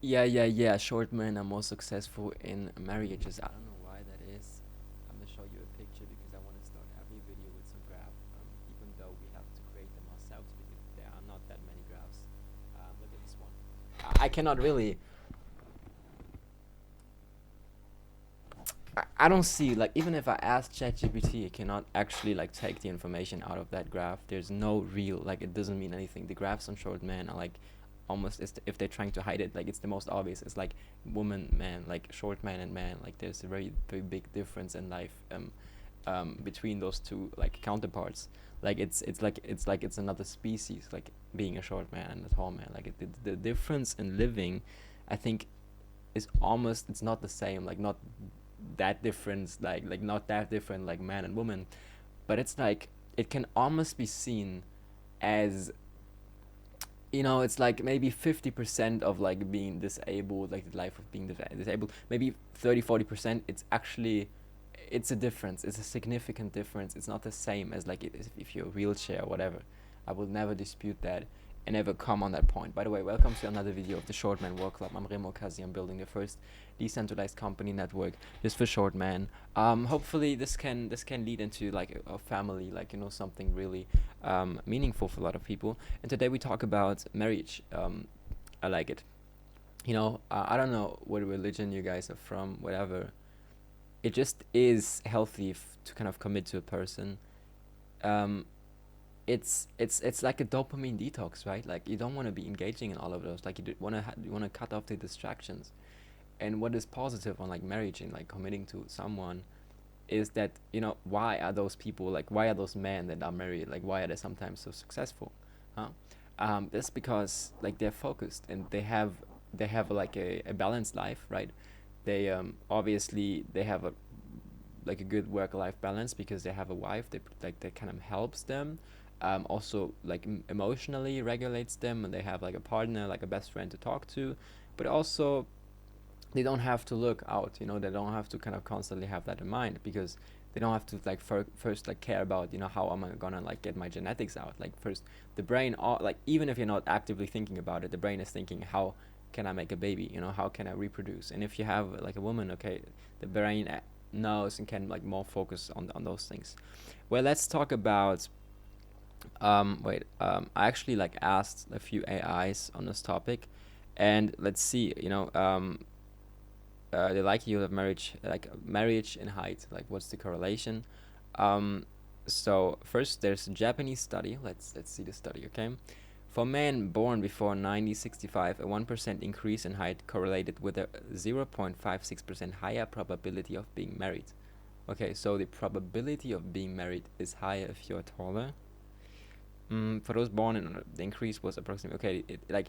Yeah. Short men are more successful in marriages. I don't know why that is. I'm gonna show you a picture because I want to start every video with some graph. Even though we have to create them ourselves because there are not that many graphs. Look at this one. I cannot really. I don't see, like, even if I ask ChatGPT, it cannot actually like take the information out of that graph. There's no real, like, it doesn't mean anything. The graphs on short men are like almost, if they're trying to hide it, like it's the most obvious. It's like woman, man, like short man and man. Like there's a very big difference in life between those two like counterparts. Like it's another species, like being a short man and a tall man. Like the difference in living, I think, is almost, it's not the same, like not that difference, like not that different like man and woman, but it's like it can almost be seen as, it's like maybe 50% of like being disabled, like the life of being disabled, maybe 30-40%. It's actually, it's a difference, it's a significant difference. It's not the same as like if you're a wheelchair or whatever. I will never dispute that and never come on that point. By the way, welcome to another video of the Short Man Work Club. I'm Remo Kazi. I'm building the first decentralized company network just for short man. Hopefully this can lead into like a family, like something really meaningful for a lot of people. And today we talk about marriage. I like it. I don't know what religion you guys are from, whatever. It just is healthy to kind of commit to a person. Um, it's like a dopamine detox, right? Like you don't want to be engaging in all of those. Like you want to cut off the distractions. And what is positive on like marriage and like committing to someone is that why are those people, like why are those men that are married, like why are they sometimes so successful, huh? That's because like they're focused and they have like a balanced life, right? They obviously they have a like a good work-life balance because they have a wife that kind of helps them, also like emotionally regulates them, and they have like a partner, like a best friend to talk to, but also they don't have to look out, they don't have to kind of constantly have that in mind because they don't have to like first like care about how am I gonna like get my genetics out. Like first the brain, like even if you're not actively thinking about it, the brain is thinking, how can I make a baby, how can I reproduce. And if you have like a woman, okay, the brain knows and can like more focus on those things. Well, let's talk about I actually like asked a few AIs on this topic, and let's see, the likelihood of marriage, like marriage and height, like what's the correlation. So first there's a Japanese study. Let's see the study, okay? For men born before 1965, a 1% increase in height correlated with a 0.56% higher probability of being married. Okay, so the probability of being married is higher if you're taller. For those born in, the increase was approximately, okay,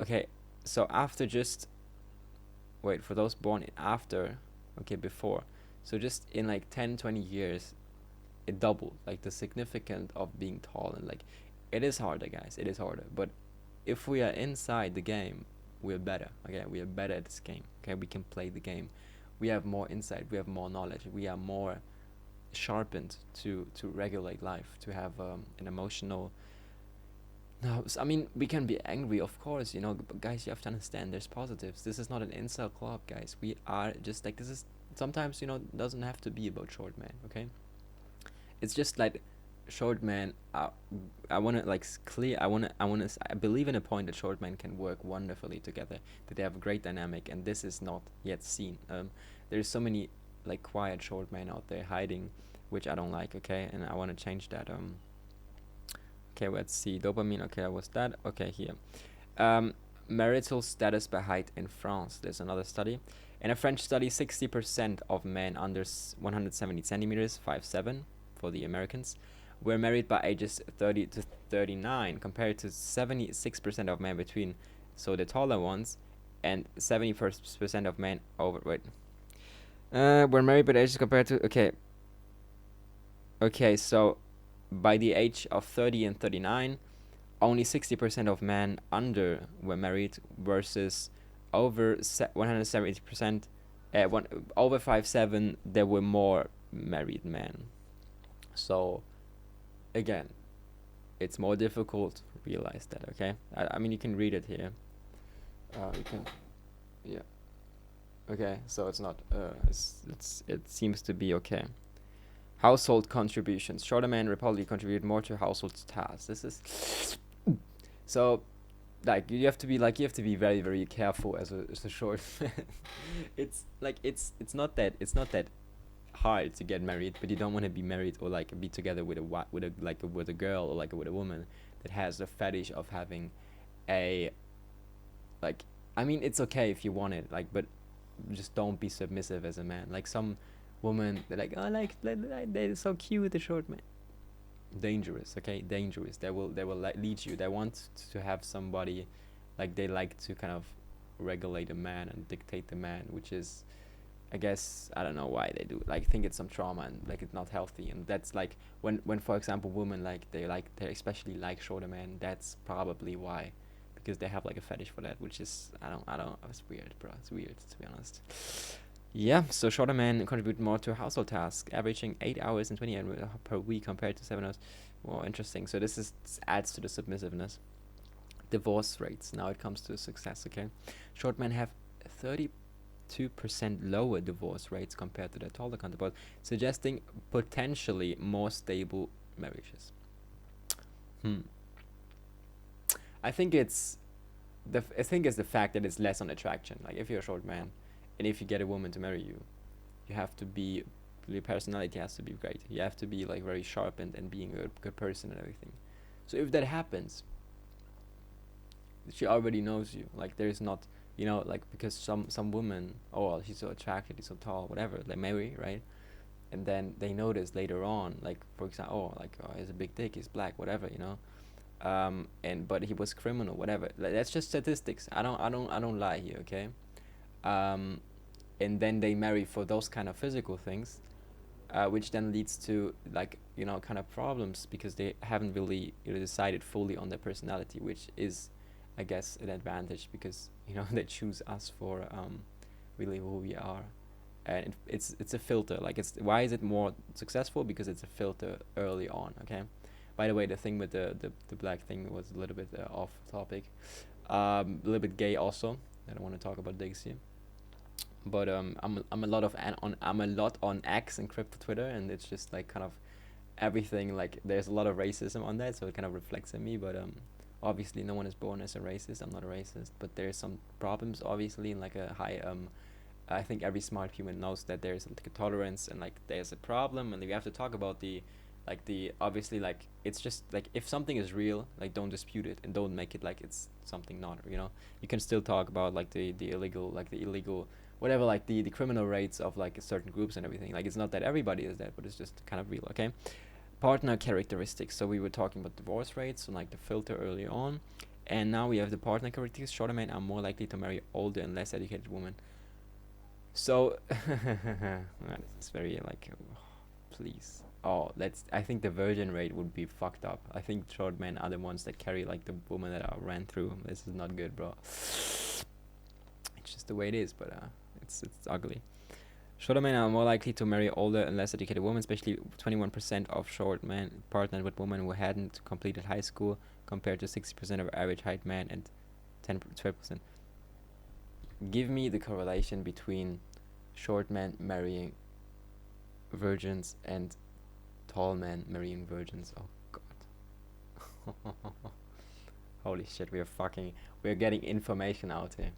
okay, so after just, wait, for those born after, okay, before, so just in like 10-20 years it doubled, like the significance of being tall. And like it is harder, guys, it is harder, but if we are inside the game, we're better. Okay, we are better at this game. Okay, we can play the game, we have more insight, we have more knowledge, we are more sharpened to regulate life, to have an emotional. No, I mean, we can be angry, of course, but guys, you have to understand there's positives. This is not an incel club, guys. We are just like, this is sometimes, doesn't have to be about short man, okay? It's just like short man. I want to like clear. I believe in a point that short men can work wonderfully together. That they have a great dynamic, and this is not yet seen. There's so many like quiet short men out there hiding, which I don't like. Okay, and I want to change that. Okay, let's see. Dopamine. Okay, that was that. Okay, here. Um, Marital status by height in France. There's another study. In a French study, 60% of men under 170 centimeters, 5'7", for the Americans, were married by ages 30 to 39, compared to 76% of men between, so the taller ones, and 71% of men over. Wait. Were married by ages compared to. Okay. Okay, so by the age of 30 and 39, only 60% of men under were married versus over 170%. Over 5'7", there were more married men. So again, it's more difficult to realize that. Okay, I mean you can read it here. You can. Yeah. Okay, so it's not. It seems to be okay. Household contributions. Shorter men reportedly contribute more to household tasks. This is so like you have to be very very careful as a short man. It's like it's not that hard to get married, but you don't want to be married or like be together with with a girl or like with a woman that has a fetish of having a like. I mean, it's okay if you want it, like, but just don't be submissive as a man. Like some woman, they're like, oh, they're so cute, the short man. Dangerous, okay, dangerous. They will like lead you. They want to have somebody, like they like to kind of regulate a man and dictate the man, which is, I guess, I don't know why they do. Like, I think it's some trauma and like it's not healthy. And that's like when for example women they especially like shorter men. That's probably why, because they have like a fetish for that, which is I don't. It's weird, bro. It's weird to be honest. Yeah, so shorter men contribute more to household tasks, averaging 8 hours and 20 hours per week compared to 7 hours. Well, interesting. So this adds to the submissiveness. Divorce rates. Now it comes to success. Okay, short men have 32% lower divorce rates compared to their taller counterparts, suggesting potentially more stable marriages. Hmm. I think it's I think it's the fact that it's less on attraction. Like if you're a short man, and if you get a woman to marry you, you have to be your personality has to be great. You have to be like very sharp and being a good person and everything. So if that happens, she already knows you. Like there's not like because some women, oh, she's so attractive, he's so tall, whatever, they marry, right? And then they notice later on, like for example, oh, like oh, he has a big dick, he's black, whatever, and but he was criminal, whatever. Like, that's just statistics. I don't lie here, okay? Um, and then they marry for those kind of physical things, which then leads to like kind of problems because they haven't really decided fully on their personality, which is, I guess, an advantage because they choose us for really who we are, and it's a filter. Like it's why is it more successful? Because it's a filter early on. Okay. By the way, the thing with the black thing was a little bit off topic, a little bit gay also. I don't want to talk about dicks here, but I'm a lot I'm a lot on X and crypto Twitter, and it's just like kind of everything. Like there's a lot of racism on that, so it kind of reflects in me. But obviously no one is born as a racist. I'm not a racist, but there's some problems obviously in like a high I think every smart human knows that there's like a tolerance and like there's a problem, and we have to talk about the obviously like it's just like if something is real, like don't dispute it and don't make it like it's something not. You can still talk about like the illegal whatever, like the criminal rates of like certain groups and everything. Like it's not that everybody is that, but it's just kind of real. Okay. Partner characteristics. So we were talking about divorce rates, so like the filter early on, and now we have the partner characteristics. Shorter men are more likely to marry older and less educated women. So it's very like, please. Oh, I think the virgin rate would be fucked up. I think short men are the ones that carry like the woman that I ran through. This is not good, bro. It's just the way it is, but it's ugly. Shorter men are more likely to marry older and less educated women, especially 21% of short men partnered with women who hadn't completed high school, compared to 60% of average height men and 12%. Give me the correlation between short men marrying virgins and tall men marrying virgins. Oh god. Holy shit, we're getting information out here.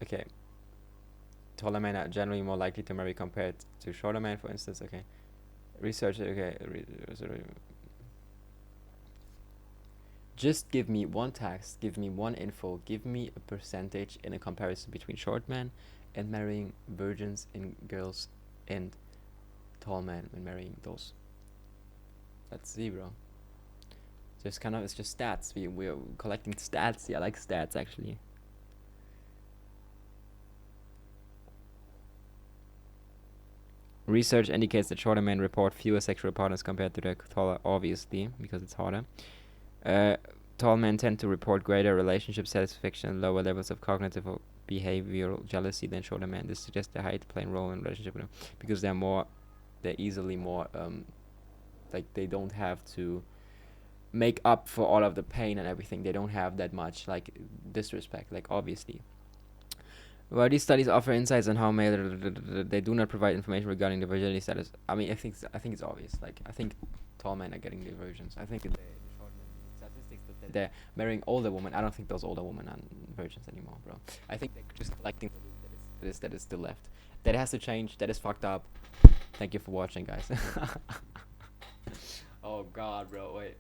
Okay. Taller men are generally more likely to marry compared to shorter men, for instance. Okay. Research. Okay. Just give me one text, give me one info, give me a percentage in a comparison between short men and marrying virgins and girls and tall men and marrying those. That's zero. Just kind of, it's just stats. We're collecting stats. Yeah, I like stats actually. Research indicates that shorter men report fewer sexual partners compared to their taller, obviously, because it's harder. Tall men tend to report greater relationship satisfaction and lower levels of cognitive or behavioral jealousy than shorter men. This suggests the height play a role in relationship with them because they're easily more like they don't have to make up for all of the pain and everything. They don't have that much like disrespect, like obviously. While these studies offer insights on how male, they do not provide information regarding the virginity status. I mean, I think it's obvious. Like, I think tall men are getting the virgins. I think the short men statistics that they're marrying older women. I don't think those older women are virgins anymore, bro. I think they're just collecting the loot that is still left. That has to change. That is fucked up. Thank you for watching, guys. Oh God, bro. Wait.